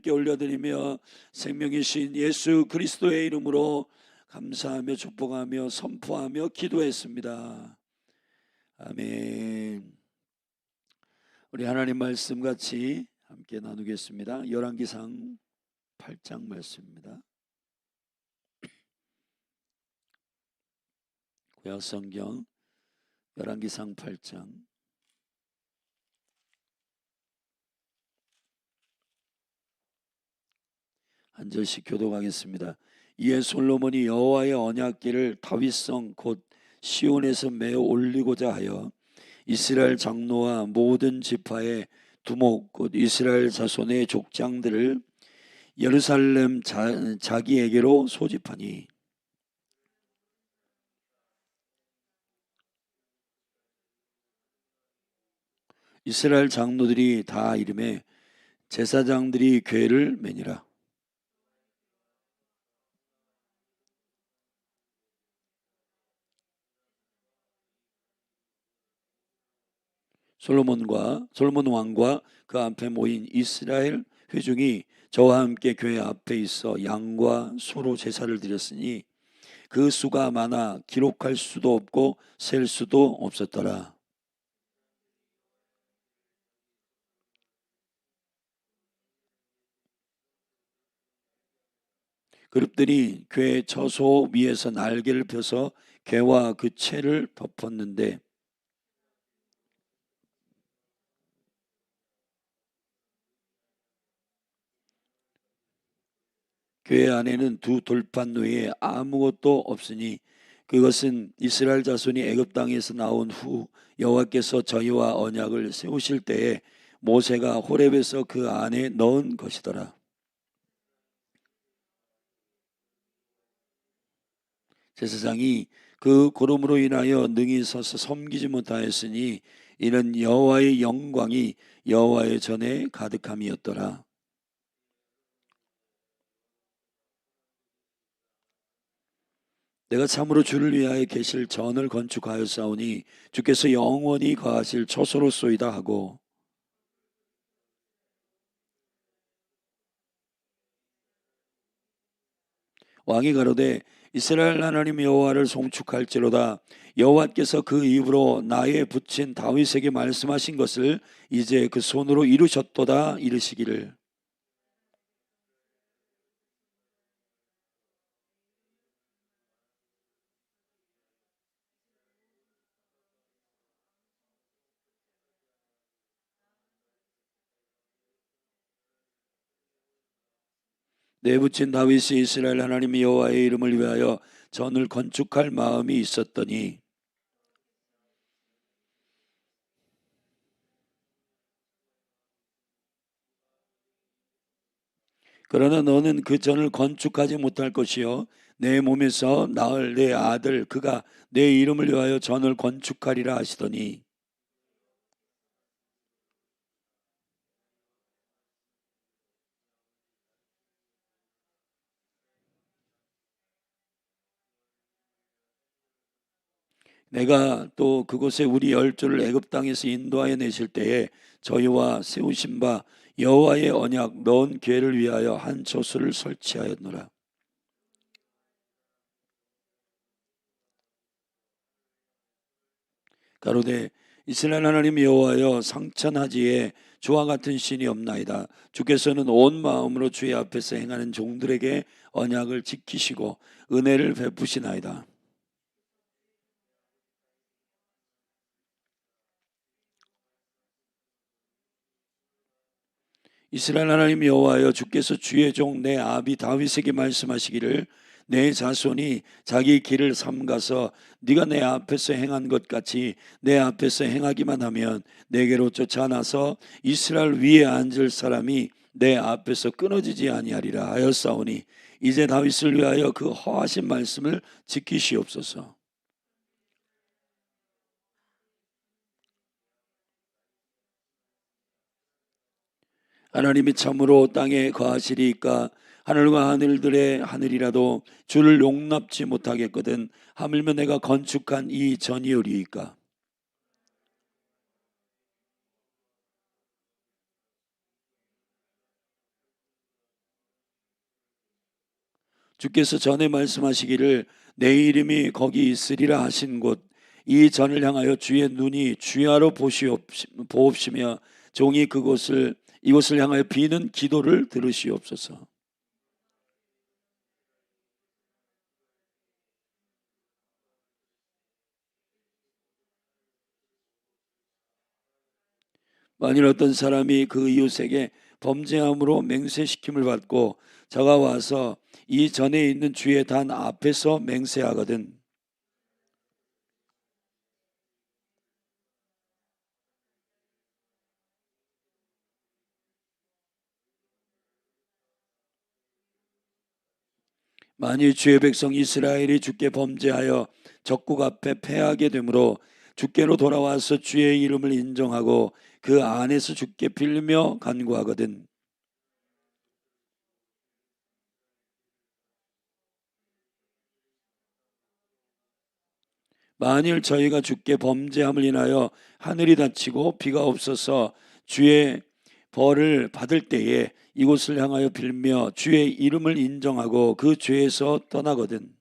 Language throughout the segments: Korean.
하나님께 올려드리며 생명이신 예수 그리스도의 이름으로 감사하며 축복하며 선포하며 기도했습니다. 아멘. 우리 하나님 말씀 같이 함께 나누겠습니다. 열왕기상 8장 말씀입니다. 구약성경 열왕기상 8장 한 절씩 교독하겠습니다. 이에 솔로몬이 여호와의 언약궤를 다윗성 곧 시온에서 메어 올리고자 하여 이스라엘 장로와 모든 지파의 두목 곧 이스라엘 자손의 족장들을 예루살렘 자기에게로 소집하니 이스라엘 장로들이 다 이름에 제사장들이 궤를 매니라. 솔로몬 왕과 그 앞에 모인 이스라엘 회중이 저와 함께 교회 앞에 있어 양과 소로 제사를 드렸으니 그 수가 많아 기록할 수도 없고 셀 수도 없었더라. 그룹들이 궤 처소 위에서 날개를 펴서 궤와 그 채를 덮었는데 궤 안에는 두 돌판 외에 아무것도 없으니 그것은 이스라엘 자손이 애굽 땅에서 나온 후 여호와께서 저희와 언약을 세우실 때에 모세가 호렙에서 그 안에 넣은 것이더라. 제사장이 그 고름으로 인하여 능히 서서 섬기지 못하였으니 이는 여호와의 영광이 여호와의 전에 가득함이었더라. 내가 참으로 주를 위하여 계실 전을 건축하였사오니 주께서 영원히 거하실 처소로소이다 하고 왕이 가로되 이스라엘 하나님 여호와를 송축할지로다. 여호와께서 그 입으로 나의 붙인 다윗에게 말씀하신 것을 이제 그 손으로 이루셨도다 이르시기를. 내 붙인 다윗이 이스라엘 하나님 여호와의 이름을 위하여 전을 건축할 마음이 있었더니 그러나 너는 그 전을 건축하지 못할 것이요 내 몸에서 낳을 내 아들 그가 내 이름을 위하여 전을 건축하리라 하시더니 내가 또 그곳에 우리 열조를 애굽 땅에서 인도하여 내실 때에 저희와 세우신 바 여호와의 언약 넣은 궤를 위하여 한 처소를 설치하였노라. 가로되 이스라엘 하나님 여호와여 상천하지에 주와 같은 신이 없나이다. 주께서는 온 마음으로 주의 앞에서 행하는 종들에게 언약을 지키시고 은혜를 베푸시나이다. 이스라엘 하나님 여호와여 주께서 주의 종 내 아비 다윗에게 말씀하시기를 내 자손이 자기 길을 삼가서 네가 내 앞에서 행한 것 같이 내 앞에서 행하기만 하면 내게로 쫓아나서 이스라엘 위에 앉을 사람이 내 앞에서 끊어지지 아니하리라 하였사오니 이제 다윗을 위하여 그 허하신 말씀을 지키시옵소서. 하나님이 참으로 땅에 거하시리이까 하늘과 하늘들의 하늘이라도 주를 용납지 못하겠거든 하물며 내가 건축한 이 전이오리이까. 주께서 전에 말씀하시기를 내 이름이 거기 있으리라 하신 곳 이 전을 향하여 주의 눈이 주야로 보옵시며 종이 이곳을 향하여 비는 기도를 들으시옵소서. 만일 어떤 사람이 그 이웃에게 범죄함으로 맹세시킴을 받고 저가 와서 이 전에 있는 주의 단 앞에서 맹세하거든 만일 주의 백성 이스라엘이 주께 범죄하여 적국 앞에 패하게 되므로 주께로 돌아와서 주의 이름을 인정하고 그 안에서 주께 빌며 간구하거든 만일 저희가 주께 범죄함을 인하여 하늘이 닫히고 비가 없어서 주의 벌을 받을 때에 이곳을 향하여 빌며 주의 이름을 인정하고 그 죄에서 떠나거든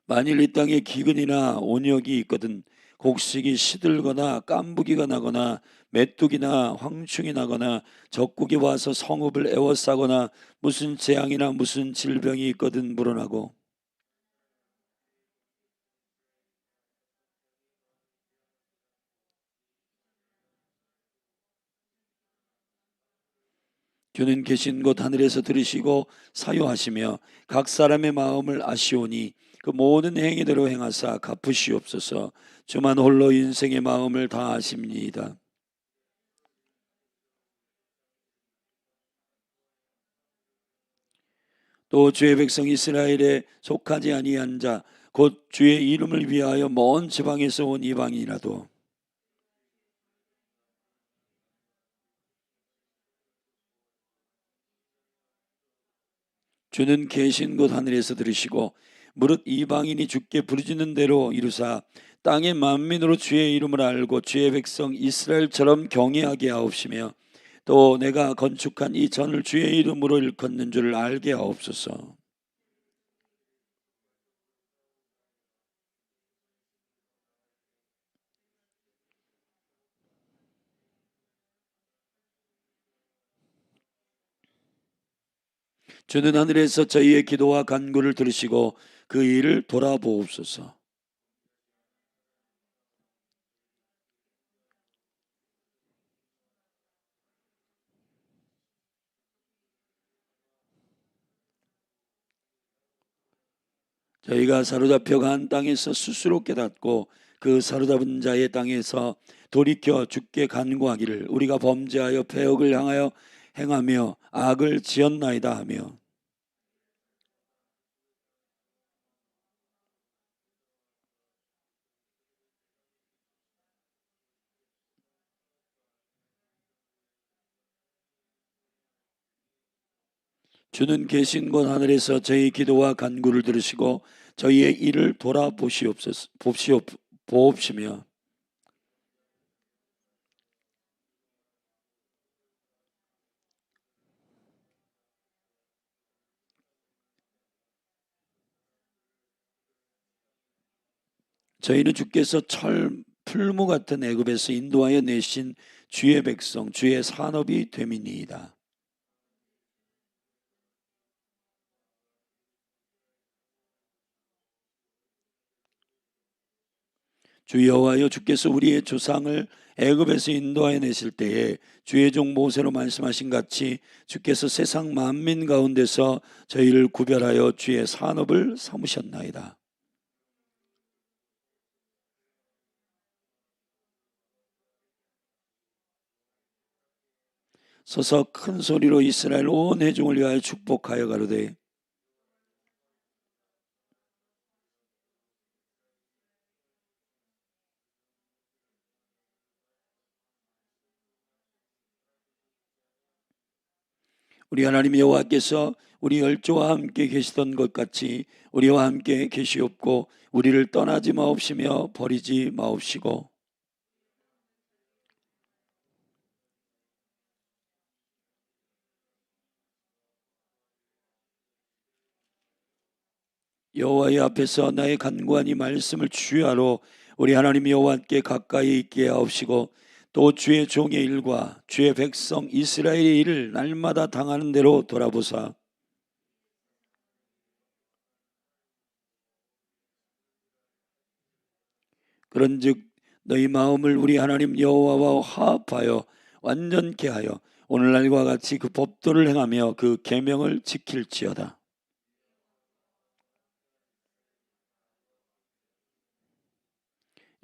만일 이 땅에 기근이나 온역이 있거든 곡식이 시들거나 깐부기가 나거나 메뚜기나 황충이 나거나 적국이 와서 성읍을 에워싸거나 무슨 재앙이나 무슨 질병이 있거든 물어나고 주는 계신 곳 하늘에서 들으시고 사유하시며 각 사람의 마음을 아시오니 그 모든 행위대로 행하사 갚으시옵소서. 주만 홀로 인생의 마음을 다 아십니다. 또 주의 백성 이스라엘에 속하지 아니한 자 곧 주의 이름을 위하여 먼 지방에서 온 이방인이라도 주는 계신 곳 하늘에서 들으시고 무릇 이방인이 주께 부르짖는 대로 이루사 땅의 만민으로 주의 이름을 알고 주의 백성 이스라엘처럼 경외하게 하옵시며 또 내가 건축한 이 전을 주의 이름으로 일컫는 줄을 알게 하옵소서. 주는 하늘에서 저희의 기도와 간구를 들으시고 그 일을 돌아보옵소서. 저희가 사로잡혀 간 땅에서 스스로 깨닫고 그 사로잡은 자의 땅에서 돌이켜 주께 간구하기를 우리가 범죄하여 패역을 향하여 행하며 악을 지었나이다 하며 주는 계신 곳 하늘에서 저희 기도와 간구를 들으시고 저희의 일을 보옵시며 저희는 주께서 풀무 같은 애굽에서 인도하여 내신 주의 백성 주의 산업이 됨이니이다. 주 여호와여 주께서 우리의 조상을 애굽에서 인도하여 내실 때에 주의 종 모세로 말씀하신 같이 주께서 세상 만민 가운데서 저희를 구별하여 주의 산업을 삼으셨나이다. 서서 큰 소리로 이스라엘 온 회중을 위하여 축복하여 가로되 우리 하나님 여호와께서 우리 열조와 함께 계시던 것 같이 우리와 함께 계시옵고 우리를 떠나지 마옵시며 버리지 마옵시고 여호와의 앞에서 나의 간구한 이 말씀을 주야로 우리 하나님 여호와께 가까이 있게 하옵시고 또 주의 종의 일과 주의 백성 이스라엘의 일을 날마다 당하는 대로 돌아보사 그런즉 너희 마음을 우리 하나님 여호와와 화합하여 완전케 하여 오늘날과 같이 그 법도를 행하며 그 계명을 지킬지어다.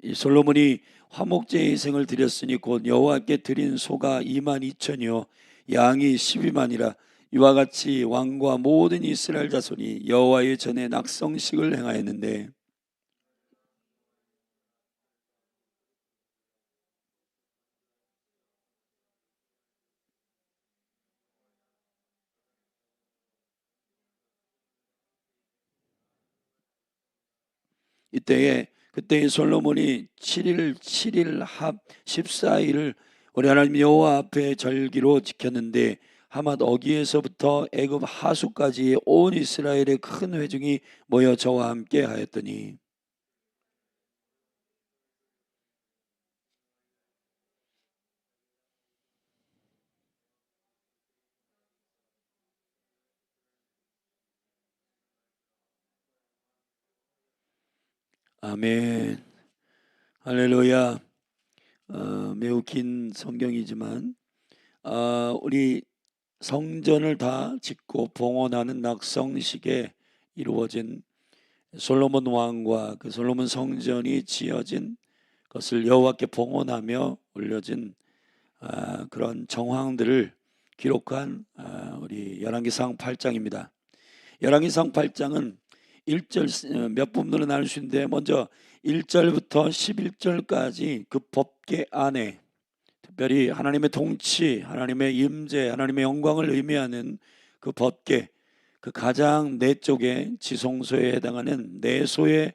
이 솔로몬이 화목제의 희생을 드렸으니 곧 여호와께 드린 소가 22,000이요 양이 12만이라 이와 같이 왕과 모든 이스라엘 자손이 여호와의 전에 낙성식을 행하였는데 그때의 솔로몬이 7일 합 14일을 우리 하나님 여호와 앞에 절기로 지켰는데 하맛 어기에서부터 애굽 하수까지 온 이스라엘의 큰 회중이 모여 저와 함께 하였더니 아멘 할렐루야. 매우 긴 성경이지만 우리 성전을 다 짓고 봉헌하는 낙성식에 이루어진 솔로몬 왕과 그 솔로몬 성전이 지어진 것을 여호와께 봉헌하며 올려진 그런 정황들을 기록한 우리 열왕기상 8장입니다. 열왕기상 8장은 1절 몇 부분으로 나눌 수 있는데 먼저 1절부터 11절까지 그 법궤 안에 특별히 하나님의 통치, 하나님의 임재, 하나님의 영광을 의미하는 그 법궤, 그 가장 내쪽에 지성소에 해당하는 내소에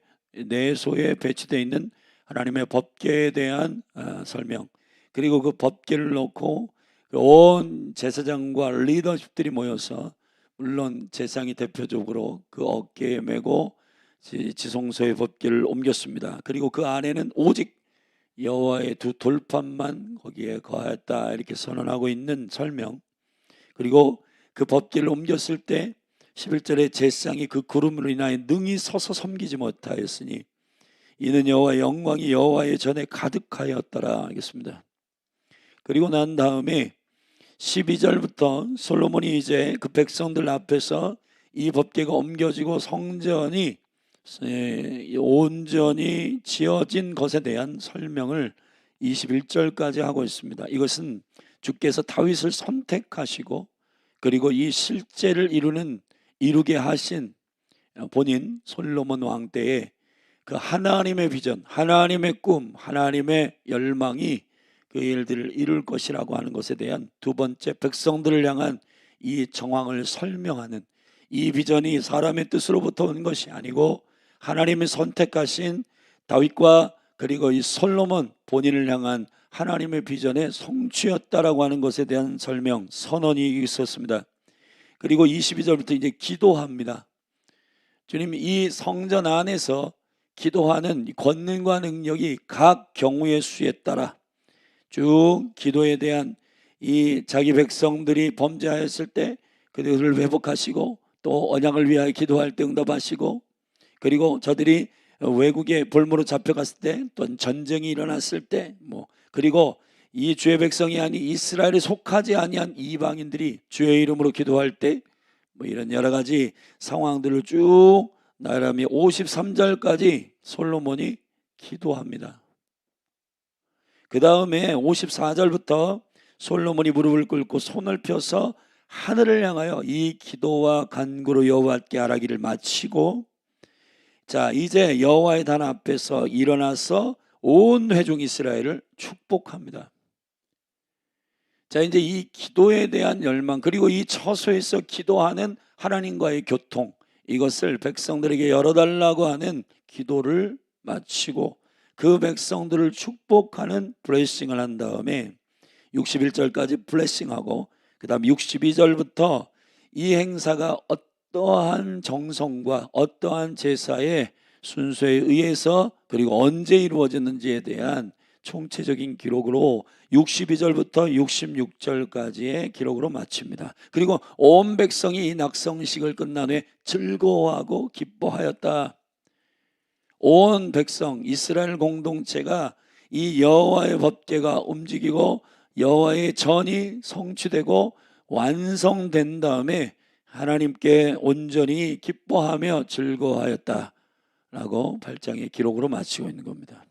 배치되어 있는 하나님의 법궤에 대한 설명, 그리고 그 법궤를 놓고 온 제사장과 리더십들이 모여서 물론 제사장이 대표적으로 그 어깨에 메고 지성소의 법궤를 옮겼습니다. 그리고 그 안에는 오직 여호와의 두 돌판만 거기에 거하였다 이렇게 선언하고 있는 설명, 그리고 그 법궤를 옮겼을 때 11절에 제사장이 그 구름으로 인하여 능히 서서 섬기지 못하였으니 이는 여호와의 영광이 여호와의 전에 가득하였더라 하겠습니다. 그리고 난 다음에 12절부터 솔로몬이 이제 그 백성들 앞에서 이 법궤가 옮겨지고 성전이 온전히 지어진 것에 대한 설명을 21절까지 하고 있습니다. 이것은 주께서 다윗을 선택하시고 그리고 이 실제를 이루게 하신 본인 솔로몬 왕 때에 그 하나님의 비전, 하나님의 꿈, 하나님의 열망이 그 일들을 이룰 것이라고 하는 것에 대한 두 번째 백성들을 향한 이 정황을 설명하는, 이 비전이 사람의 뜻으로부터 온 것이 아니고 하나님이 선택하신 다윗과 그리고 이 솔로몬 본인을 향한 하나님의 비전의 성취였다라고 하는 것에 대한 설명, 선언이 있었습니다. 그리고 22절부터 이제 기도합니다. 주님, 이 성전 안에서 기도하는 권능과 능력이 각 경우의 수에 따라 쭉 기도에 대한 이 자기 백성들이 범죄하였을 때 그들을 회복하시고 또 언약을 위하여 기도할 때 응답하시고, 그리고 저들이 외국에 볼모로 잡혀갔을 때 또 전쟁이 일어났을 때 그리고 이 주의 백성이 아닌 이스라엘에 속하지 아니한 이방인들이 주의 이름으로 기도할 때 이런 여러 가지 상황들을 쭉 나열하며 53절까지 솔로몬이 기도합니다. 그 다음에 54절부터 솔로몬이 무릎을 꿇고 손을 펴서 하늘을 향하여 이 기도와 간구로 여호와께 아뢰기를 마치고, 자 이제 여호와의 단 앞에서 일어나서 온 회중 이스라엘을 축복합니다. 자, 이제 이 기도에 대한 열망, 그리고 이 처소에서 기도하는 하나님과의 교통, 이것을 백성들에게 열어달라고 하는 기도를 마치고 그 백성들을 축복하는 블레싱을 한 다음에 61절까지 블레싱하고, 그 다음 62절부터 이 행사가 어떠한 정성과 어떠한 제사의 순서에 의해서 그리고 언제 이루어졌는지에 대한 총체적인 기록으로 62절부터 66절까지의 기록으로 마칩니다. 그리고 온 백성이 이 낙성식을 끝난 후에 즐거워하고 기뻐하였다. 온 백성 이스라엘 공동체가 이 여호와의 법궤가 움직이고 여호와의 전이 성취되고 완성된 다음에 하나님께 온전히 기뻐하며 즐거워하였다 라고 8장의 기록으로 마치고 있는 겁니다.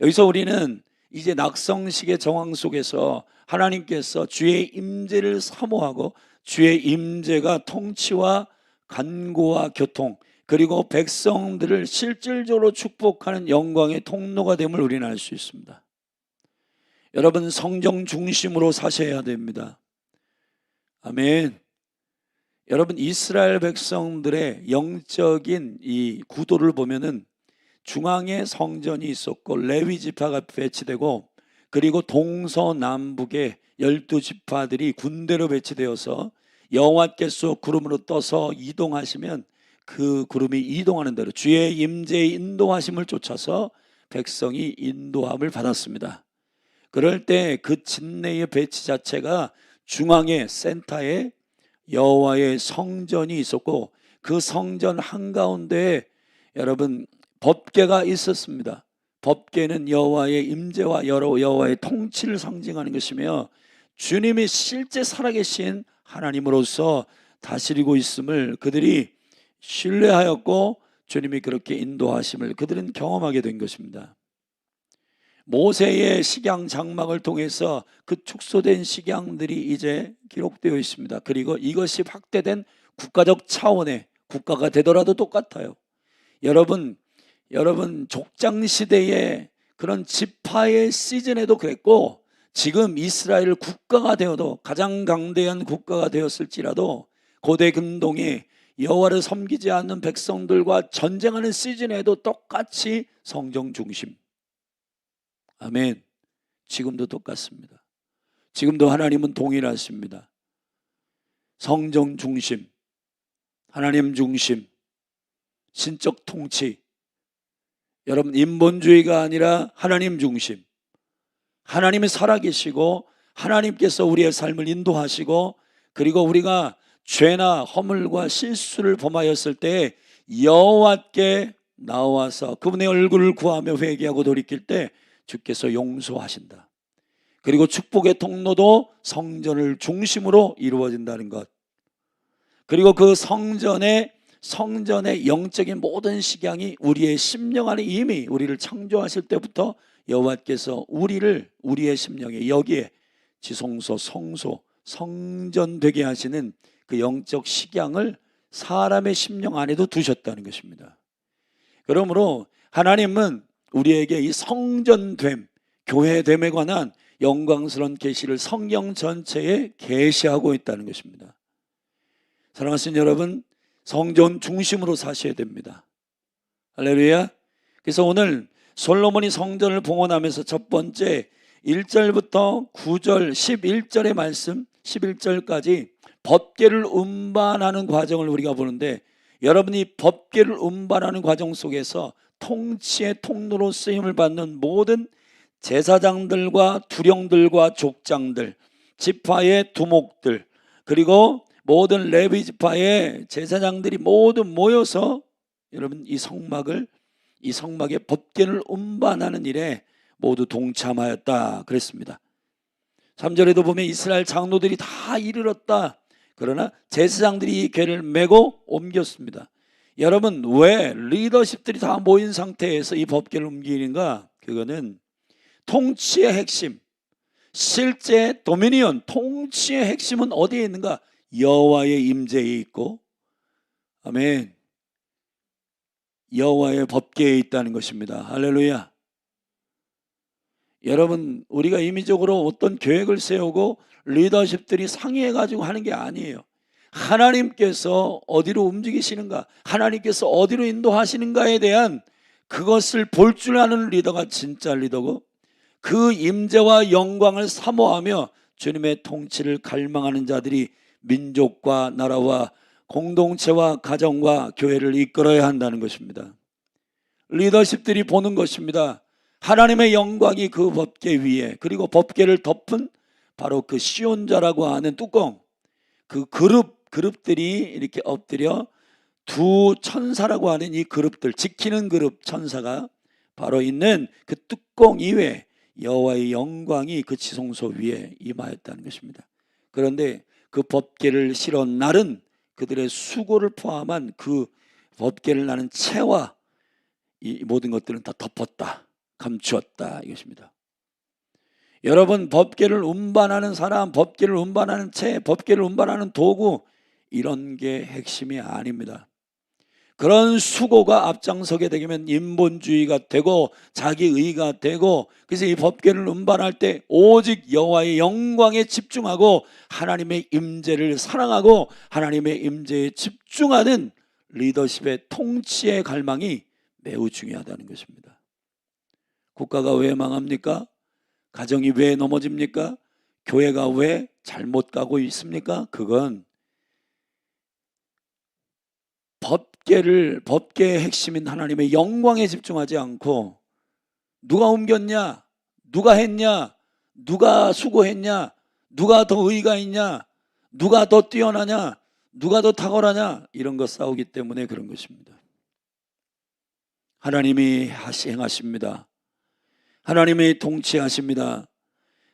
여기서 우리는 이제 낙성식의 정황 속에서 하나님께서 주의 임재를 사모하고 주의 임재가 통치와 간구와 교통, 그리고 백성들을 실질적으로 축복하는 영광의 통로가 됨을 우리는 알 수 있습니다. 여러분, 성령 중심으로 사셔야 됩니다. 아멘. 여러분, 이스라엘 백성들의 영적인 이 구도를 보면은 중앙에 성전이 있었고 레위 지파가 배치되고, 그리고 동서남북에 12지파들이 군대로 배치되어서 여호와께서 구름으로 떠서 이동하시면 그 구름이 이동하는 대로 주의 임재의 인도하심을 쫓아서 백성이 인도함을 받았습니다. 그럴 때 그 진내의 배치 자체가 중앙에 센터에 여호와의 성전이 있었고, 그 성전 한가운데에 여러분 법궤가 있었습니다. 법궤는 여호와의 임재와 여호와의 통치를 상징하는 것이며 주님이 실제 살아계신 하나님으로서 다스리고 있음을 그들이 신뢰하였고 주님이 그렇게 인도하심을 그들은 경험하게 된 것입니다. 모세의 식양 장막을 통해서 그 축소된 식양들이 이제 기록되어 있습니다. 그리고 이것이 확대된 국가적 차원의 국가가 되더라도 똑같아요. 여러분 족장시대의 그런 지파의 시즌에도 그랬고, 지금 이스라엘 국가가 되어도 가장 강대한 국가가 되었을지라도 고대 근동에 여호와를 섬기지 않는 백성들과 전쟁하는 시즌에도 똑같이 성정 중심. 아멘. 지금도 똑같습니다. 지금도 하나님은 동일하십니다. 성정 중심, 하나님 중심, 신적 통치. 여러분, 인본주의가 아니라 하나님 중심. 하나님이 살아계시고 하나님께서 우리의 삶을 인도하시고, 그리고 우리가 죄나 허물과 실수를 범하였을 때 여호와께 나와서 그분의 얼굴을 구하며 회개하고 돌이킬 때 주께서 용서하신다. 그리고 축복의 통로도 성전을 중심으로 이루어진다는 것. 그리고 그 성전의 영적인 모든 식양이 우리의 심령 안에 이미 우리를 창조하실 때부터 여호와께서 우리의 심령에 여기에 지성소, 성소, 성전 되게 하시는 그 영적 식양을 사람의 심령 안에도 두셨다는 것입니다. 그러므로 하나님은 우리에게 이 성전됨, 교회됨에 관한 영광스러운 계시를 성경 전체에 계시하고 있다는 것입니다. 사랑하시는 여러분, 성전 중심으로 사셔야 됩니다. 할렐루야. 그래서 오늘 솔로몬이 성전을 봉헌하면서 첫 번째 1절부터 9절 11절의 말씀 11절까지 법궤를 운반하는 과정을 우리가 보는데, 여러분이 법궤를 운반하는 과정 속에서 통치의 통로로 쓰임을 받는 모든 제사장들과 두령들과 족장들, 지파의 두목들, 그리고 모든 레위 지파의 제사장들이 모두 모여서 여러분 이 성막의 법궤를 운반하는 일에 모두 동참하였다 그랬습니다. 3절에도 보면 이스라엘 장로들이 다 이르렀다. 그러나 제사장들이 이 궤를 메고 옮겼습니다. 여러분, 왜 리더십들이 다 모인 상태에서 이 법궤를 옮기는가? 그거는 통치의 핵심, 실제 도미니언, 통치의 핵심은 어디에 있는가? 여호와의 임재에 있고, 아멘, 여호와의 법궤에 있다는 것입니다. 할렐루야. 여러분, 우리가 임의적으로 어떤 계획을 세우고 리더십들이 상의해 가지고 하는 게 아니에요. 하나님께서 어디로 움직이시는가, 하나님께서 어디로 인도하시는가에 대한 그것을 볼 줄 아는 리더가 진짜 리더고, 그 임재와 영광을 사모하며 주님의 통치를 갈망하는 자들이 민족과 나라와 공동체와 가정과 교회를 이끌어야 한다는 것입니다. 리더십들이 보는 것입니다. 하나님의 영광이 그 법궤 위에, 그리고 법궤를 덮은 바로 그 시온자라고 하는 뚜껑, 그 그룹들이 이렇게 엎드려 두 천사라고 하는 이 그룹들, 지키는 그룹 천사가 바로 있는 그 뚜껑 이외에 여호와의 영광이 그 지성소 위에 임하였다는 것입니다. 그런데 그 법궤를 실어 날은 그들의 수고를 포함한 그 법궤를 나는 채와 이 모든 것들은 다 덮었다, 감추었다, 이것입니다. 여러분, 법궤를 운반하는 사람, 법궤를 운반하는 채, 법궤를 운반하는 도구, 이런 게 핵심이 아닙니다. 그런 수고가 앞장서게 되면 인본주의가 되고 자기의가 되고, 그래서 이 법궤를 운반할 때 오직 여호와의 영광에 집중하고 하나님의 임재를 사랑하고 하나님의 임재에 집중하는 리더십의 통치의 갈망이 매우 중요하다는 것입니다. 국가가 왜 망합니까? 가정이 왜 넘어집니까? 교회가 왜 잘못 가고 있습니까? 그건 법궤의 핵심인 하나님의 영광에 집중하지 않고 누가 옮겼냐, 누가 했냐, 누가 수고했냐, 누가 더 의가 있냐, 누가 더 뛰어나냐, 누가 더 탁월하냐, 이런 거 싸우기 때문에 그런 것입니다. 하나님이 행하십니다. 하나님이 통치하십니다.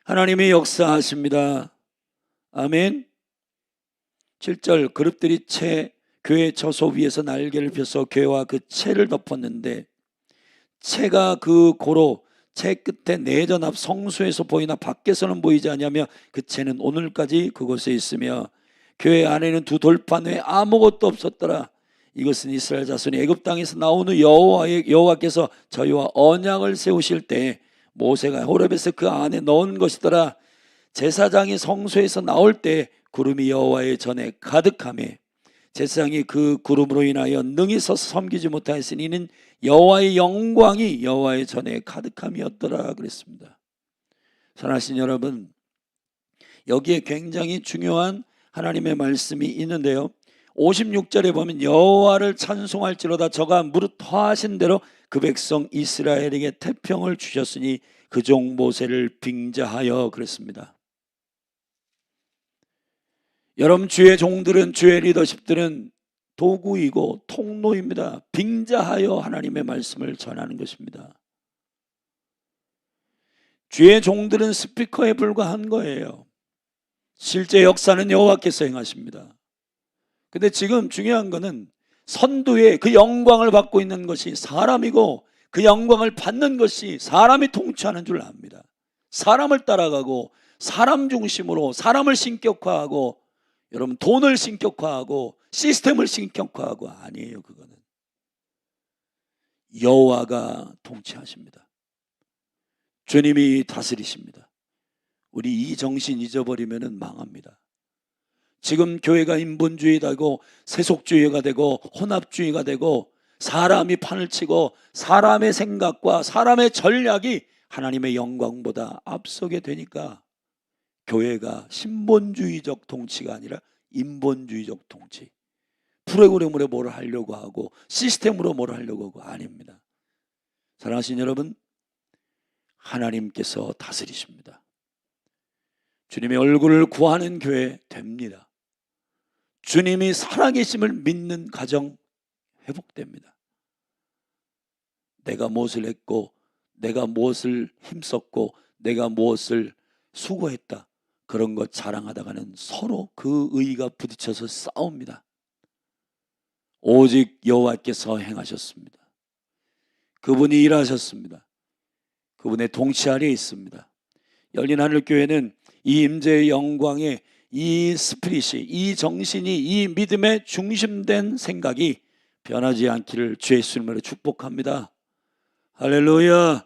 하나님이 역사하십니다. 아멘. 7절, 그룹들이 교회 처소 위에서 날개를 펴서 교회와 그 채를 덮었는데, 채가 그 고로 채 끝에 내전 앞 성소에서 보이나 밖에서는 보이지 않냐며 그 채는 오늘까지 그곳에 있으며 교회 안에는 두 돌판 외에 아무것도 없었더라. 이것은 이스라엘 자손이 애굽 땅에서 나온 후 여호와께서 저희와 언약을 세우실 때 모세가 호렙에서 그 안에 넣은 것이더라. 제사장이 성소에서 나올 때 구름이 여호와의 전에 가득하며 제사장이 그 구름으로 인하여 능히 서서 섬기지 못하였으니 이는 여호와의 영광이 여호와의 전에 가득함이었더라 그랬습니다. 사랑하신 여러분, 여기에 굉장히 중요한 하나님의 말씀이 있는데요, 56절에 보면 여호와를 찬송할지로다 저가 무릇 허하신 대로 그 백성 이스라엘에게 태평을 주셨으니 그 종 모세를 빙자하여 그랬습니다. 여러분, 주의 종들은, 주의 리더십들은 도구이고 통로입니다. 빙자하여 하나님의 말씀을 전하는 것입니다. 주의 종들은 스피커에 불과한 거예요. 실제 역사는 여호와께서 행하십니다. 근데 지금 중요한 거는 선두에 그 영광을 받고 있는 것이 사람이고 그 영광을 받는 것이 사람이 통치하는 줄 압니다. 사람을 따라가고 사람 중심으로 사람을 신격화하고, 여러분, 돈을 신격화하고 시스템을 신격화하고 아니에요. 그거는 여호와가 통치하십니다. 주님이 다스리십니다. 우리 이 정신 잊어버리면 망합니다. 지금 교회가 인본주의가 되고 세속주의가 되고 혼합주의가 되고 사람이 판을 치고 사람의 생각과 사람의 전략이 하나님의 영광보다 앞서게 되니까 교회가 신본주의적 통치가 아니라 인본주의적 통치, 프로그램으로 뭘 하려고 하고 시스템으로 뭘 하려고 하고 아닙니다. 사랑하신 여러분, 하나님께서 다스리십니다. 주님의 얼굴을 구하는 교회 됩니다. 주님이 살아계심을 믿는 가정 회복됩니다. 내가 무엇을 했고 내가 무엇을 힘썼고 내가 무엇을 수고했다, 그런 것 자랑하다가는 서로 그 의의가 부딪혀서 싸웁니다. 오직 여호와께서 행하셨습니다. 그분이 일하셨습니다. 그분의 통치 아래에 있습니다. 열린 하늘 교회는 이 임재의 영광에 이 스피릿이, 이 정신이, 이 믿음의 중심된 생각이 변하지 않기를 주의 이름으로 축복합니다. 할렐루야.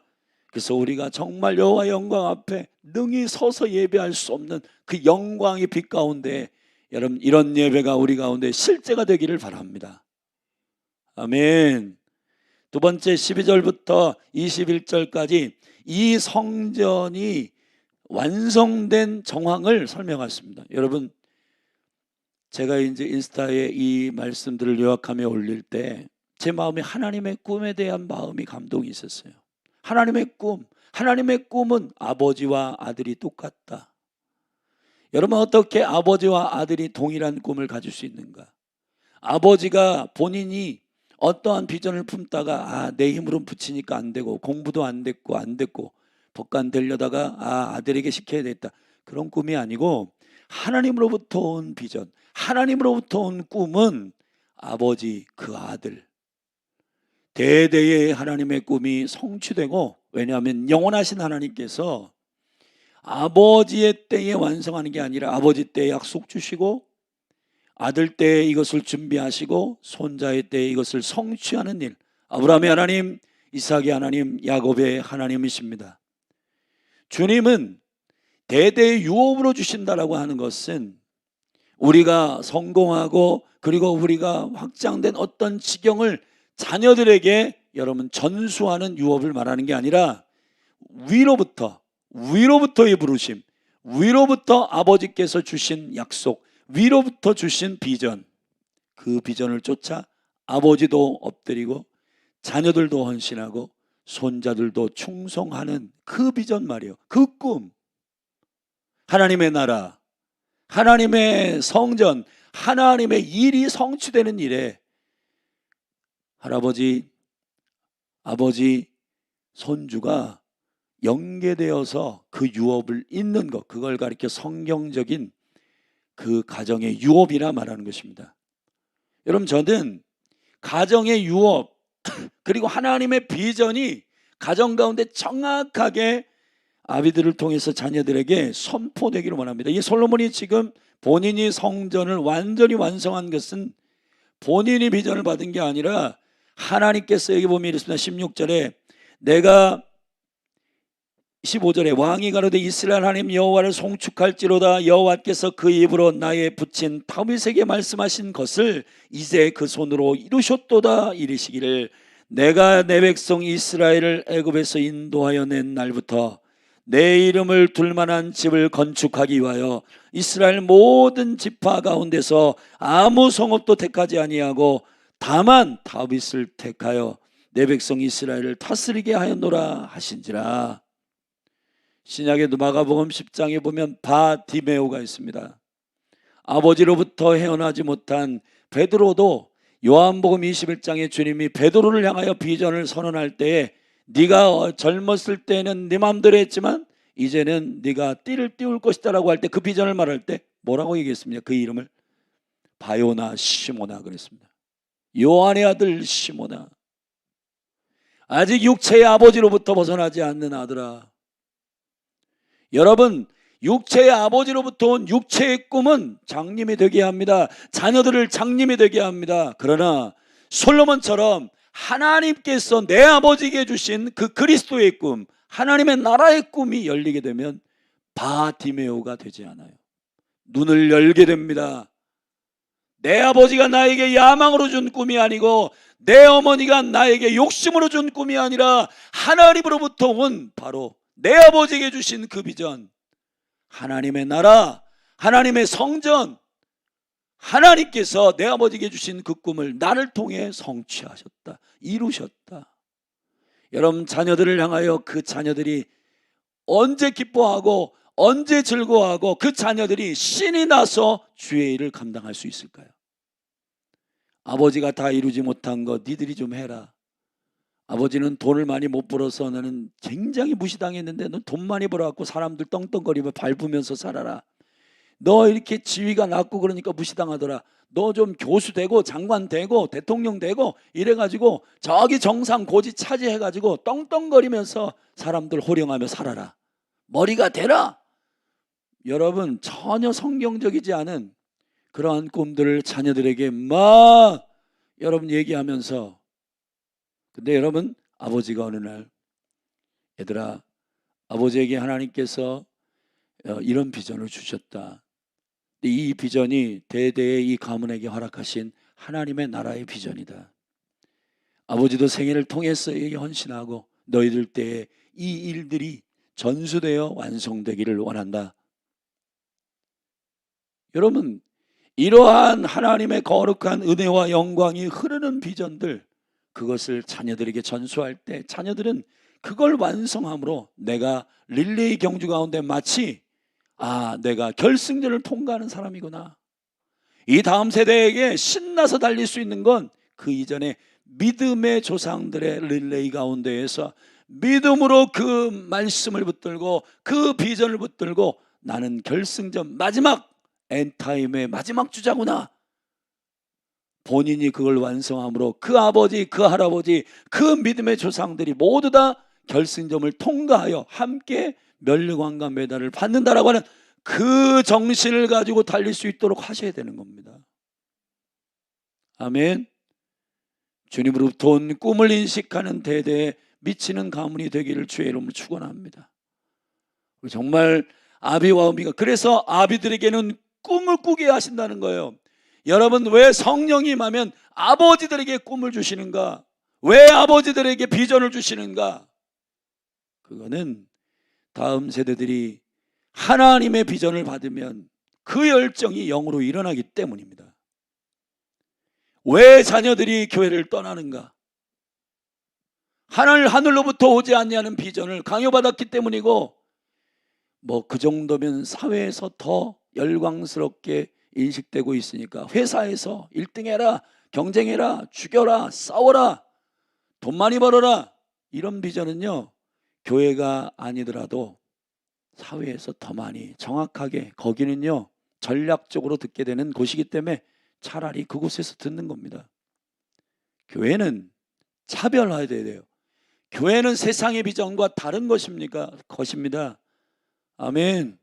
그래서 우리가 정말 여호와 영광 앞에 능히 서서 예배할 수 없는 그 영광의 빛 가운데 여러분 이런 예배가 우리 가운데 실제가 되기를 바랍니다. 아멘. 두 번째 12절부터 21절까지 이 성전이 완성된 정황을 설명했습니다. 여러분 제가 이제 인스타에 이 말씀들을 요약하며 올릴 때 제 마음에 하나님의 꿈에 대한 마음이 감동이 있었어요. 하나님의 꿈은 아버지와 아들이 똑같다. 여러분 어떻게 아버지와 아들이 동일한 꿈을 가질 수 있는가? 아버지가 본인이 어떠한 비전을 품다가 내 힘으로 붙이니까 안 되고 공부도 안 됐고 법관 되려다가 아들에게 시켜야 되겠다. 그런 꿈이 아니고 하나님으로부터 온 비전, 하나님으로부터 온 꿈은 아버지 그 아들 대대의 하나님의 꿈이 성취되고, 왜냐하면 영원하신 하나님께서 아버지의 때에 완성하는 게 아니라 아버지 때에 약속 주시고 아들 때에 이것을 준비하시고 손자의 때에 이것을 성취하는 일, 아브라함의 하나님, 이삭의 하나님, 야곱의 하나님이십니다. 주님은 대대의 유업으로 주신다라고 하는 것은 우리가 성공하고 그리고 우리가 확장된 어떤 지경을 자녀들에게 여러분 전수하는 유업을 말하는 게 아니라 위로부터의 부르심, 위로부터 아버지께서 주신 약속, 위로부터 주신 비전, 그 비전을 쫓아 아버지도 엎드리고 자녀들도 헌신하고 손자들도 충성하는 그 비전 말이에요. 그 꿈, 하나님의 나라, 하나님의 성전, 하나님의 일이 성취되는 일에 할아버지, 아버지, 손주가 연계되어서 그 유업을 잇는 것, 그걸 가리켜 성경적인 그 가정의 유업이라 말하는 것입니다. 여러분 저는 가정의 유업 그리고 하나님의 비전이 가정 가운데 정확하게 아비들을 통해서 자녀들에게 선포되기를 원합니다. 이 솔로몬이 지금 본인이 성전을 완전히 완성한 것은 본인이 비전을 받은 게 아니라 하나님께서 여기 보면 이렇습니다. 16절에 내가 15절에 왕이 가로되 이스라엘 하나님 여호와를 송축할지로다 여호와께서 그 입으로 나의 붙인 다윗에게 말씀하신 것을 이제 그 손으로 이루셨도다 이르시기를 내가 내 백성 이스라엘을 애굽에서 인도하여 낸 날부터 내 이름을 둘만한 집을 건축하기 위하여 이스라엘 모든 지파 가운데서 아무 성읍도 택하지 아니하고 다만 다윗을 택하여 내 백성 이스라엘을 다스리게 하였노라 하신지라. 신약의 마가복음 10장에 보면 바디메오가 있습니다. 아버지로부터 헤어나지 못한 베드로도 요한복음 21장에 주님이 베드로를 향하여 비전을 선언할 때에 네가 젊었을 때는 네 마음대로 했지만 이제는 네가 띠를 띄울 것이다 라고 할 때 그 비전을 말할 때 뭐라고 얘기했습니까? 그 이름을 바요나 시모나 그랬습니다. 요한의 아들 시모나, 아직 육체의 아버지로부터 벗어나지 않는 아들아. 여러분 육체의 아버지로부터 온 육체의 꿈은 장님이 되게 합니다. 자녀들을 장님이 되게 합니다. 그러나 솔로몬처럼 하나님께서 내 아버지에게 주신 그 그리스도의 꿈, 하나님의 나라의 꿈이 열리게 되면 바디메오가 되지 않아요. 눈을 열게 됩니다. 내 아버지가 나에게 야망으로 준 꿈이 아니고 내 어머니가 나에게 욕심으로 준 꿈이 아니라 하나님으로부터 온 바로 내 아버지에게 주신 그 비전, 하나님의 나라, 하나님의 성전, 하나님께서 내 아버지에게 주신 그 꿈을 나를 통해 성취하셨다, 이루셨다. 여러분 자녀들을 향하여 그 자녀들이 언제 기뻐하고 언제 즐거워하고 그 자녀들이 신이 나서 주의 일을 감당할 수 있을까요? 아버지가 다 이루지 못한 거 니들이 좀 해라. 아버지는 돈을 많이 못 벌어서 나는 굉장히 무시당했는데 너 돈 많이 벌어갖고 사람들 떵떵거리며 밟으면서 살아라. 너 이렇게 지위가 낮고 그러니까 무시당하더라. 너 좀 교수 되고 장관 되고 대통령 되고 이래가지고 저기 정상 고지 차지해가지고 떵떵거리면서 사람들 호령하며 살아라. 머리가 되라. 여러분 전혀 성경적이지 않은 그러한 꿈들을 자녀들에게 막 여러분 얘기하면서, 근데 여러분 아버지가 어느 날 얘들아, 아버지에게 하나님께서 이런 비전을 주셨다. 이 비전이 대대의 이 가문에게 허락하신 하나님의 나라의 비전이다. 아버지도 생애를 통해서 에게 헌신하고 너희들 때에 이 일들이 전수되어 완성되기를 원한다. 여러분, 이러한 하나님의 거룩한 은혜와 영광이 흐르는 비전들, 그것을 자녀들에게 전수할 때 자녀들은 그걸 완성함으로 내가 릴레이 경주 가운데 마치 내가 결승전을 통과하는 사람이구나. 이 다음 세대에게 신나서 달릴 수 있는 건 그 이전에 믿음의 조상들의 릴레이 가운데에서 믿음으로 그 말씀을 붙들고 그 비전을 붙들고 나는 결승전 마지막 엔타임의 마지막 주자구나. 본인이 그걸 완성함으로 그 아버지, 그 할아버지, 그 믿음의 조상들이 모두 다 결승점을 통과하여 함께 멸류관과 메달을 받는다라고 하는 그 정신을 가지고 달릴 수 있도록 하셔야 되는 겁니다. 아멘. 주님으로부터 온 꿈을 인식하는 대대에 미치는 가문이 되기를 주의 이름으로 축원합니다. 정말 아비와 어미가, 그래서 아비들에게는 꿈을 꾸게 하신다는 거예요. 여러분, 왜 성령이 임하면 아버지들에게 꿈을 주시는가? 왜 아버지들에게 비전을 주시는가? 그거는 다음 세대들이 하나님의 비전을 받으면 그 열정이 영으로 일어나기 때문입니다. 왜 자녀들이 교회를 떠나는가? 하늘로부터 오지 않냐는 비전을 강요받았기 때문이고, 그 정도면 사회에서 더 열광스럽게 인식되고 있으니까 회사에서 1등 해라, 경쟁해라, 죽여라, 싸워라, 돈 많이 벌어라, 이런 비전은요, 교회가 아니더라도 사회에서 더 많이 정확하게, 거기는요 전략적으로 듣게 되는 곳이기 때문에 차라리 그곳에서 듣는 겁니다. 교회는 차별화해야 돼요. 교회는 세상의 비전과 다른 것입니다. 아멘.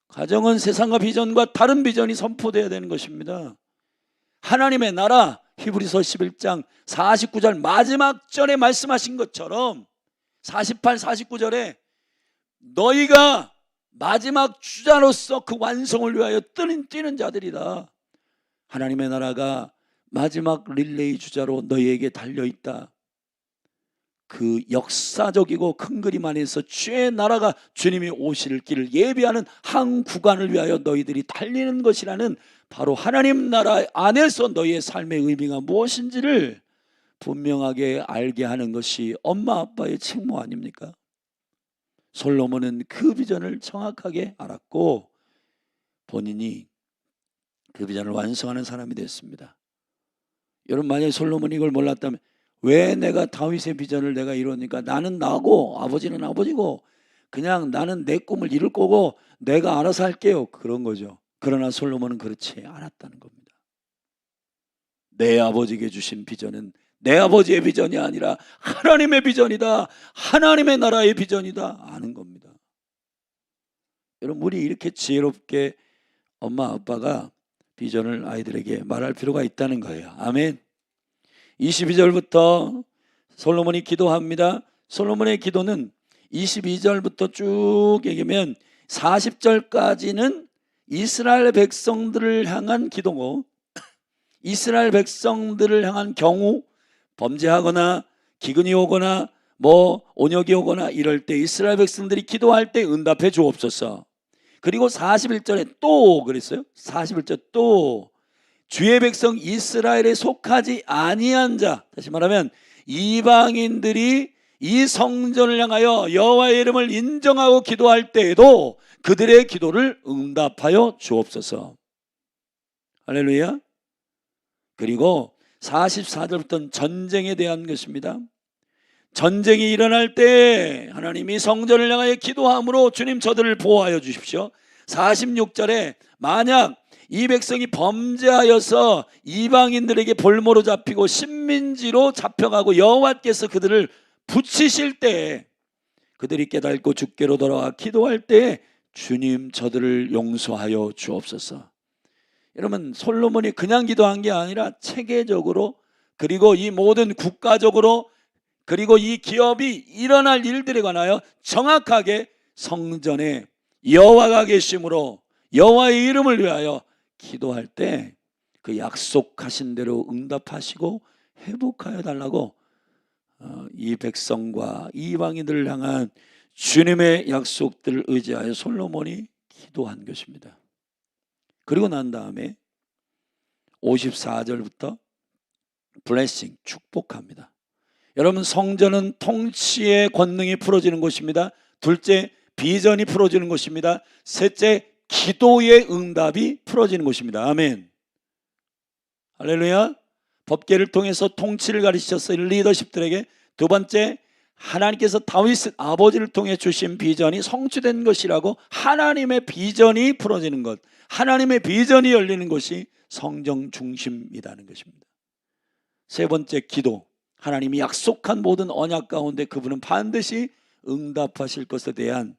가정은 세상과 비전과 다른 비전이 선포되어야 되는 것입니다. 하나님의 나라, 히브리서 11장 49절 마지막 절에 말씀하신 것처럼 48, 49절에 너희가 마지막 주자로서 그 완성을 위하여 뛰는 자들이다. 하나님의 나라가 마지막 릴레이 주자로 너희에게 달려있다. 그 역사적이고 큰 그림 안에서 주의 나라가, 주님이 오실 길을 예비하는 한 구간을 위하여 너희들이 달리는 것이라는, 바로 하나님 나라 안에서 너희의 삶의 의미가 무엇인지를 분명하게 알게 하는 것이 엄마 아빠의 책무 아닙니까? 솔로몬은 그 비전을 정확하게 알았고 본인이 그 비전을 완성하는 사람이 됐습니다. 여러분, 만약에 솔로몬이 이걸 몰랐다면, 왜 내가 다윗의 비전을 내가 이루니까 나는 나고 아버지는 아버지고 그냥 나는 내 꿈을 이룰 거고 내가 알아서 할게요, 그런 거죠. 그러나 솔로몬은 그렇지 않았다는 겁니다. 내 아버지에게 주신 비전은 내 아버지의 비전이 아니라 하나님의 비전이다, 하나님의 나라의 비전이다 아는 겁니다. 여러분, 우리 이렇게 지혜롭게 엄마 아빠가 비전을 아이들에게 말할 필요가 있다는 거예요. 아멘. 22절부터 솔로몬이 기도합니다. 솔로몬의 기도는 22절부터 쭉 얘기하면 40절까지는 이스라엘 백성들을 향한 기도고, 이스라엘 백성들을 향한 경우 범죄하거나 기근이 오거나 온역이 오거나 이럴 때 이스라엘 백성들이 기도할 때 응답해 주옵소서. 그리고 41절에 또 그랬어요. 41절 또 주의 백성 이스라엘에 속하지 아니한 자, 다시 말하면 이방인들이 이 성전을 향하여 여호와의 이름을 인정하고 기도할 때에도 그들의 기도를 응답하여 주옵소서. 할렐루야. 그리고 44절부터는 전쟁에 대한 것입니다. 전쟁이 일어날 때 하나님이 성전을 향하여 기도함으로 주님 저들을 보호하여 주십시오. 46절에 만약 이 백성이 범죄하여서 이방인들에게 볼모로 잡히고 식민지로 잡혀가고 여호와께서 그들을 붙이실 때 그들이 깨닫고 주께로 돌아와 기도할 때 주님 저들을 용서하여 주옵소서. 여러분, 솔로몬이 그냥 기도한 게 아니라 체계적으로, 그리고 이 모든 국가적으로 그리고 이 기업이 일어날 일들에 관하여 정확하게 성전에 여호와가 계심으로 여호와의 이름을 위하여 기도할 때 그 약속하신 대로 응답하시고 회복하여 달라고 이 백성과 이방인들을 향한 주님의 약속들을 의지하여 솔로몬이 기도한 것입니다. 그리고 난 다음에 54절부터 블레싱, 축복합니다. 여러분, 성전은 통치의 권능이 풀어지는 곳입니다. 둘째, 비전이 풀어지는 곳입니다. 셋째, 기도의 응답이 풀어지는 곳입니다. 아멘. 할렐루야. 법궤를 통해서 통치를 가르치셨어요, 리더십들에게. 두 번째, 하나님께서 다윗 아버지를 통해 주신 비전이 성취된 것이라고 하나님의 비전이 풀어지는 것, 하나님의 비전이 열리는 것이 성정 중심이라는 것입니다. 세 번째, 기도. 하나님이 약속한 모든 언약 가운데 그분은 반드시 응답하실 것에 대한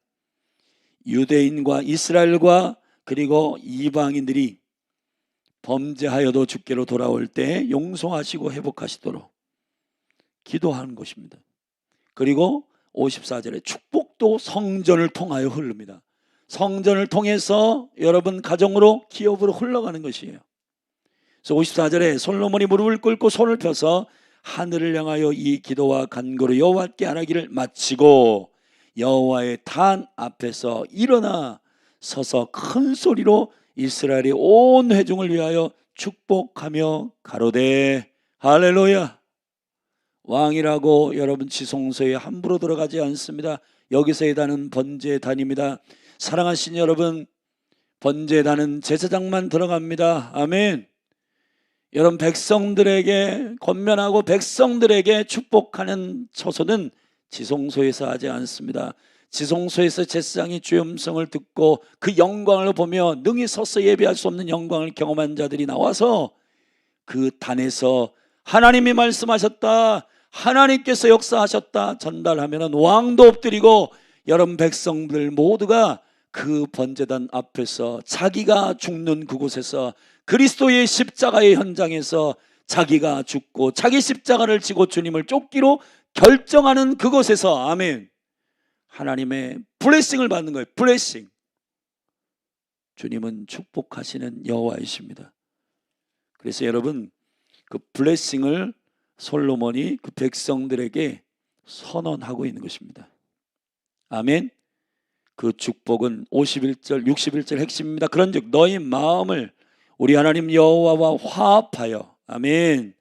유대인과 이스라엘과 그리고 이방인들이 범죄하여도 주께로 돌아올 때 용서하시고 회복하시도록 기도하는 것입니다. 그리고 54절에 축복도 성전을 통하여 흐릅니다. 성전을 통해서 여러분 가정으로 기업으로 흘러가는 것이에요. 그래서 54절에 솔로몬이 무릎을 꿇고 손을 펴서 하늘을 향하여 이 기도와 간구를 여호와께 하기를 마치고 여호와의坛 앞에서 일어나 서서 큰 소리로 이스라엘의 온 회중을 위하여 축복하며 가로되 할렐루야. 왕이라고 여러분 지성소에 함부로 들어가지 않습니다. 여기서의 단은 번제의 단입니다. 사랑하신 여러분, 번제의 단은 제사장만 들어갑니다. 아멘. 여러분, 백성들에게 권면하고 백성들에게 축복하는 처소는 지성소에서 하지 않습니다. 지성소에서 제사장이 주의 음성을 듣고 그 영광을 보며 능히 서서 예배할 수 없는 영광을 경험한 자들이 나와서 그 단에서 하나님이 말씀하셨다, 하나님께서 역사하셨다 전달하면 왕도 엎드리고 여러분 백성들 모두가 그 번제단 앞에서 자기가 죽는 그곳에서 그리스도의 십자가의 현장에서 자기가 죽고 자기 십자가를 지고 주님을 쫓기로 결정하는 그곳에서 아멘, 하나님의 블레싱을 받는 거예요. 블레싱. 주님은 축복하시는 여호와이십니다. 그래서 여러분, 그 블레싱을 솔로몬이 그 백성들에게 선언하고 있는 것입니다. 아멘. 그 축복은 51절 61절 핵심입니다. 그런즉 너희 마음을 우리 하나님 여호와와 화합하여 아멘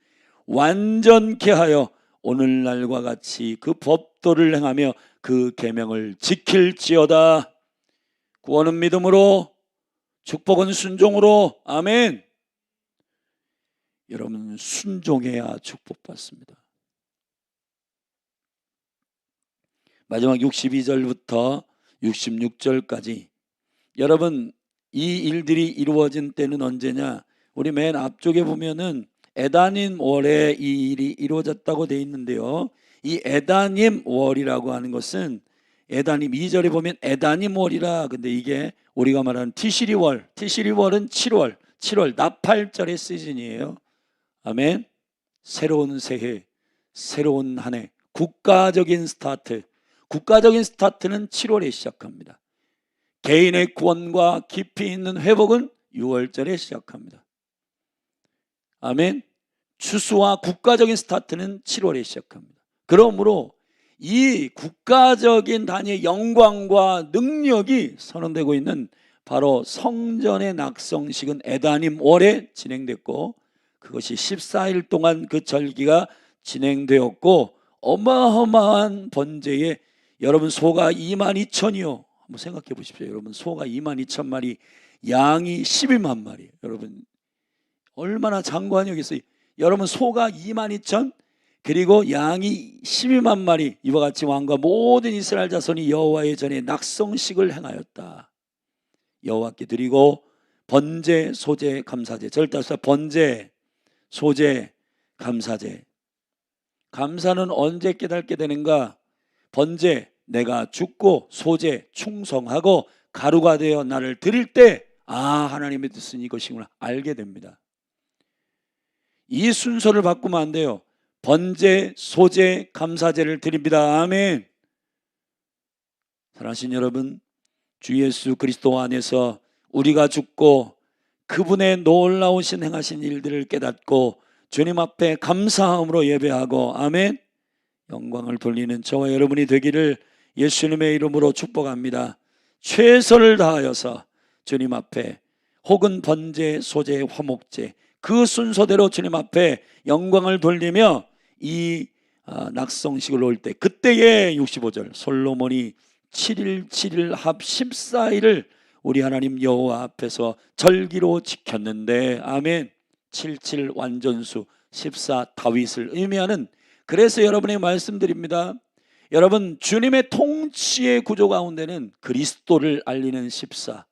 완전케 하여 오늘날과 같이 그 법도를 행하며 그 계명을 지킬지어다. 구원은 믿음으로, 축복은 순종으로. 아멘. 여러분, 순종해야 축복받습니다. 마지막 62절부터 66절까지 여러분, 이 일들이 이루어진 때는 언제냐? 우리 맨 앞쪽에 보면은 에다님 월에 이 일이 이루어졌다고 되어 있는데요, 이 에다님 월이라고 하는 것은 에다님 2절에 보면 에다님 월이라, 근데 이게 우리가 말하는 티시리월, 티시리월은 7월 나팔절의 시즌이에요. 아멘. 새로운 새해, 새로운 한 해, 국가적인 스타트. 국가적인 스타트는 7월에 시작합니다. 개인의 구원과 깊이 있는 회복은 6월절에 시작합니다. 아멘. 추수와 국가적인 스타트는 7월에 시작합니다. 그러므로 이 국가적인 단위의 영광과 능력이 선언되고 있는 바로 성전의 낙성식은 에다님 월에 진행됐고, 그것이 14일 동안 그 절기가 진행되었고, 어마어마한 번제에 여러분 소가 22,000이요. 한번 생각해 보십시오. 여러분, 소가 22,000마리, 양이 12만 마리. 여러분, 얼마나 장관이겠어요. 여러분, 소가 22,000, 그리고 양이 12만 마리, 이와 같이 왕과 모든 이스라엘 자손이 여호와의 전에 낙성식을 행하였다. 여호와께 드리고 번제, 소제, 감사제. 절대서 번제, 소제, 감사제. 감사는 언제 깨닫게 되는가? 번제, 내가 죽고, 소제, 충성하고 가루가 되어 나를 드릴 때, 아, 하나님의 뜻은 이것이구나 알게 됩니다. 이 순서를 바꾸면 안 돼요. 번제, 소제, 감사제를 드립니다. 아멘. 사랑하신 여러분, 주 예수 그리스도 안에서 우리가 죽고 그분의 놀라우신 행하신 일들을 깨닫고 주님 앞에 감사함으로 예배하고, 아멘, 영광을 돌리는 저와 여러분이 되기를 예수님의 이름으로 축복합니다. 최선을 다하여서 주님 앞에 혹은 번제, 소제, 화목제 그 순서대로 주님 앞에 영광을 돌리며 이 낙성식을 올 때, 그때의 65절 솔로몬이 7일 7일 합 14일을 우리 하나님 여호와 앞에서 절기로 지켰는데, 아멘. 77 완전수 14 다윗을 의미하는, 그래서 여러분에게 말씀드립니다. 여러분, 주님의 통치의 구조 가운데는 그리스도를 알리는 14,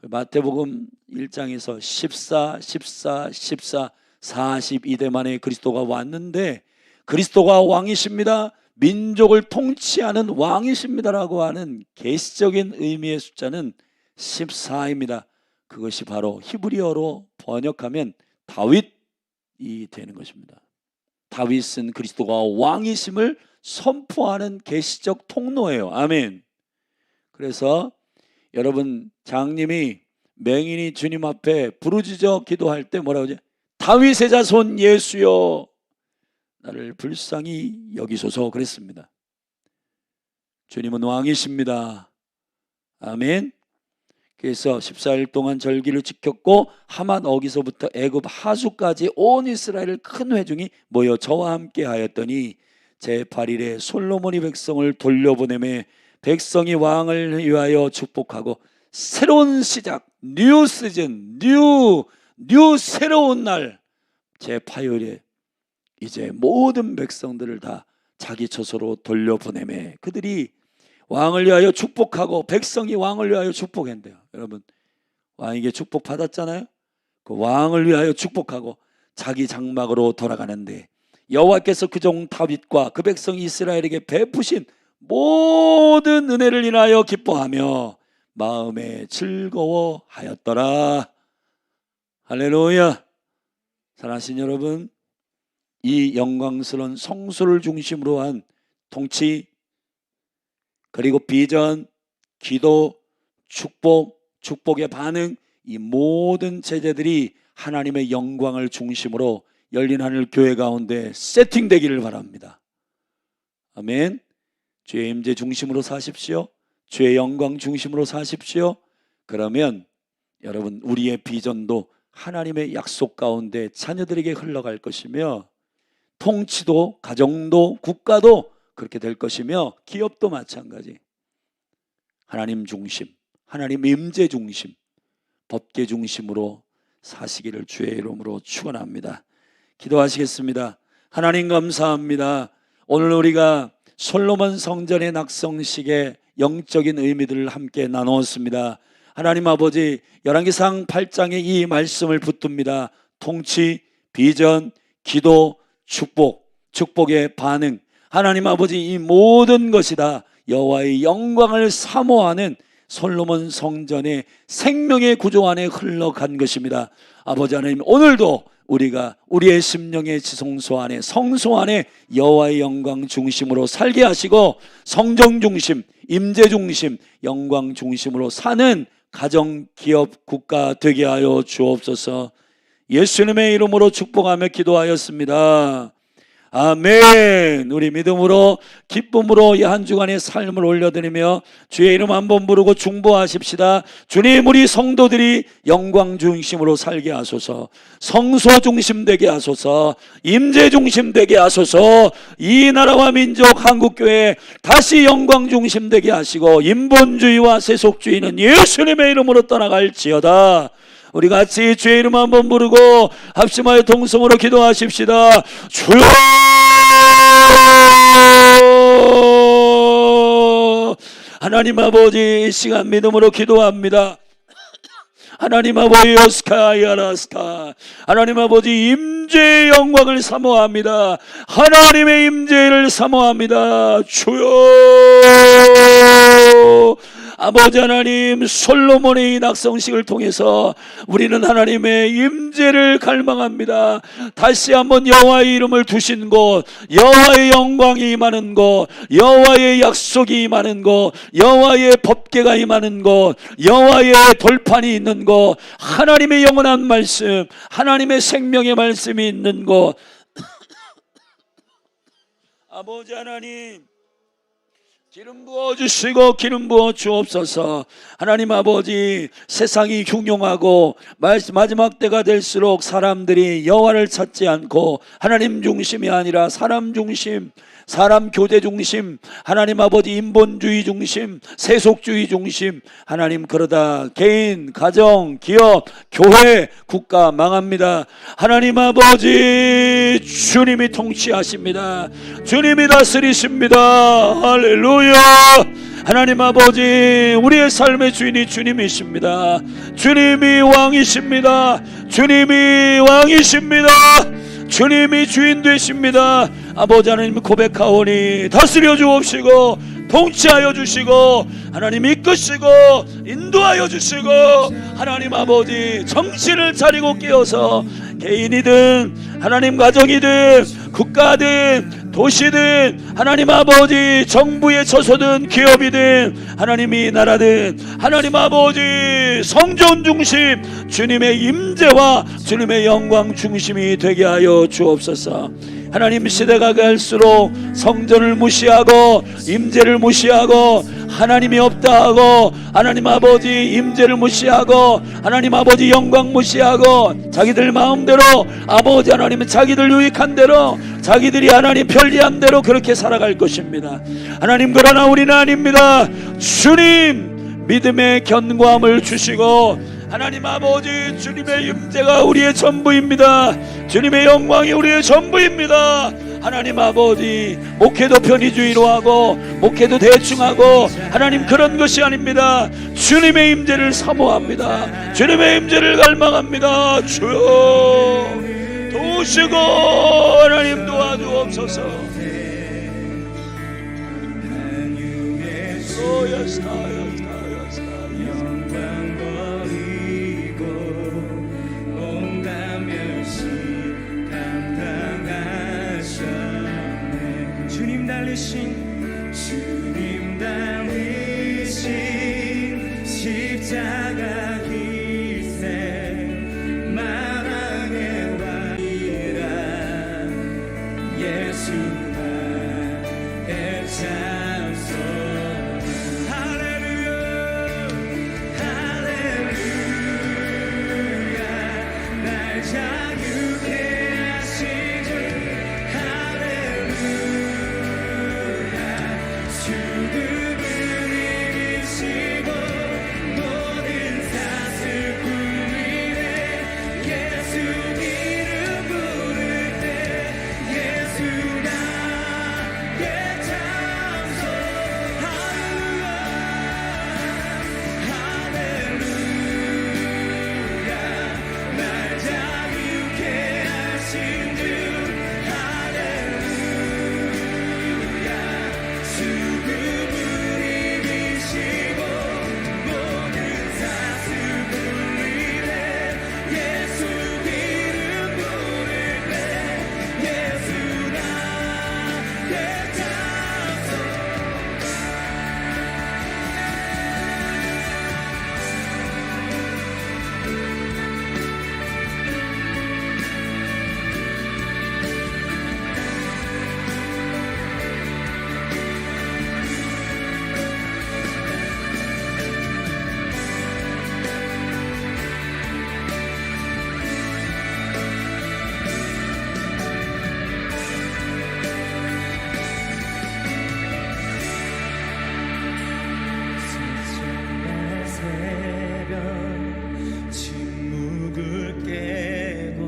마태복음 1장에서 14, 14, 14 42대 만에 그리스도가 왔는데, 그리스도가 왕이십니다, 민족을 통치하는 왕이십니다라고 하는 계시적인 의미의 숫자는 14입니다. 그것이 바로 히브리어로 번역하면 다윗이 되는 것입니다. 다윗은 그리스도가 왕이심을 선포하는 계시적 통로예요. 아멘. 그래서 여러분, 장님이 맹인이 주님 앞에 부르짖어 기도할 때 뭐라고 하죠? 다윗의 자손 예수여 나를 불쌍히 여기소서 그랬습니다. 주님은 왕이십니다. 아멘. 그래서 14일 동안 절기를 지켰고, 하만 어기서부터 애굽 하수까지 온 이스라엘 큰 회중이 모여 저와 함께 하였더니 제8일에 솔로몬이 백성을 돌려보내매 백성이 왕을 위하여 축복하고, 새로운 시작, 뉴 시즌, 뉴 새로운 날 제8일에 이제 모든 백성들을 다 자기 처소로 돌려보내매 그들이 왕을 위하여 축복하고, 백성이 왕을 위하여 축복한대요. 여러분, 왕에게 축복 받았잖아요. 그 왕을 위하여 축복하고 자기 장막으로 돌아가는데, 여호와께서 그 종 다윗과 그 백성 이스라엘에게 베푸신 모든 은혜를 인하여 기뻐하며 마음에 즐거워하였더라. 할렐루야. 사랑하신 여러분, 이 영광스러운 성소를 중심으로 한 통치, 그리고 비전, 기도, 축복, 축복의 반응, 이 모든 제재들이 하나님의 영광을 중심으로 열린 하늘 교회 가운데 세팅되기를 바랍니다. 아멘. 주의 임재 중심으로 사십시오. 주의 영광 중심으로 사십시오. 그러면 여러분, 우리의 비전도 하나님의 약속 가운데 자녀들에게 흘러갈 것이며, 통치도, 가정도, 국가도 그렇게 될 것이며, 기업도 마찬가지. 하나님 중심, 하나님 임재 중심, 법계 중심으로 사시기를 주의 이름으로 축원합니다. 기도하시겠습니다. 하나님 감사합니다. 오늘 우리가 솔로몬 성전의 낙성식의 영적인 의미들을 함께 나누었습니다. 하나님 아버지, 열왕기상 8장에 이 말씀을 붙듭니다. 통치, 비전, 기도, 축복, 축복의 반응, 하나님 아버지, 이 모든 것이 다 여호와의 영광을 사모하는 솔로몬 성전의 생명의 구조 안에 흘러간 것입니다. 아버지 하나님, 오늘도 우리가 우리의 심령의 지성소 안에, 성소 안에 여호와의 영광 중심으로 살게 하시고, 성정 중심, 임재 중심, 영광 중심으로 사는 가정, 기업, 국가 되게 하여 주옵소서. 예수님의 이름으로 축복하며 기도하였습니다. 아멘. 우리 믿음으로, 기쁨으로 이 한 주간의 삶을 올려드리며 주의 이름 한번 부르고 중보하십시다. 주님, 우리 성도들이 영광 중심으로 살게 하소서, 성소 중심 되게 하소서, 임재 중심 되게 하소서. 이 나라와 민족 한국교회 다시 영광 중심 되게 하시고, 인본주의와 세속주의는 예수님의 이름으로 떠나갈지어다. 우리 같이 주의 이름 한번 부르고 합심하여 동성으로 기도하십시다. 주여, 하나님 아버지, 이 시간 믿음으로 기도합니다. 하나님 아버지, 요스카야라스카, 하나님 아버지, 임재의 영광을 사모합니다. 하나님의 임재를 사모합니다. 주여, 아버지 하나님, 솔로몬의 이 낙성식을 통해서 우리는 하나님의 임재를 갈망합니다. 다시 한번 여호와의 이름을 두신 곳, 여호와의 영광이 임하는 곳, 여호와의 약속이 임하는 곳, 여호와의 법궤가 임하는 곳, 여호와의 돌판이 있는 곳, 하나님의 영원한 말씀, 하나님의 생명의 말씀이 있는 곳. 아버지 하나님, 기름 부어주시고 기름 부어 주옵소서. 하나님 아버지, 세상이 흉흉하고 마지막 때가 될수록 사람들이 여호와를 찾지 않고 하나님 중심이 아니라 사람 중심, 사람 교제 중심, 하나님 아버지 인본주의 중심, 세속주의 중심, 하나님 그러다 개인, 가정, 기업, 교회, 국가 망합니다. 하나님 아버지, 주님이 통치하십니다. 주님이 다스리십니다. 할렐루야. 하나님 아버지, 우리의 삶의 주인이 주님이십니다. 주님이 왕이십니다. 주님이 왕이십니다. 주님이 주인 되십니다. 아버지 하나님 고백하오니 다스려 주옵시고 통치하여 주시고 하나님 이끄시고 인도하여 주시고 하나님 아버지 정신을 차리고 깨어서 개인이든 하나님 가정이든 국가든 도시든 하나님 아버지 정부의 처소든 기업이든 하나님이 나라든 하나님 아버지 성전 중심 주님의 임재와 주님의 영광 중심이 되게 하여 주옵소서. 하나님, 시대가 갈수록 성전을 무시하고 임재를 무시하고 하나님이 없다 하고 하나님 아버지 임재를 무시하고 하나님 아버지 영광 무시하고 자기들 마음대로 아버지 하나님은 자기들 유익한 대로 자기들이 하나님 편리한 대로 그렇게 살아갈 것입니다. 하나님, 그러나 우리는 아닙니다. 주님 믿음의 견고함을 주시고 하나님 아버지 주님의 임재가 우리의 전부입니다. 주님의 영광이 우리의 전부입니다. 하나님 아버지, 목회도 편의주의로 하고 목회도 대충 하고 하나님 그런 것이 아닙니다. 주님의 임재를 사모합니다. 주님의 임재를 갈망합니다. 주여 도우시고 하나님 도와주옵소서. 주님 달리신 십자가 기세 만왕의 왕이라 예수 나의 찬송. 할렐루야 할렐루야 날 자유케 하신 주 죽음을 이기시고 모든 사슬 풀리네. 예수 이름 부를 때 예수 나의 찬송. 할렐루야 할렐루야 날 자유케 하신 주. 할렐루야 죽음을 이기시고 모든 사슬 풀리네. 예수 이름 부를 때 예수 나의 찬송. 새벽 침묵을 깨고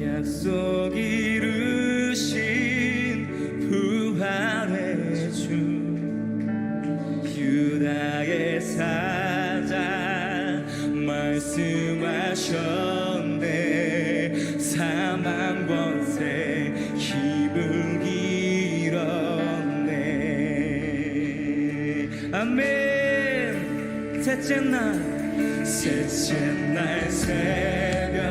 약속 이루신 부활의 주 유다의 사자 말씀하셨네. 사망 권세 힘을 잃었네. 아멘. 셋째 날 새벽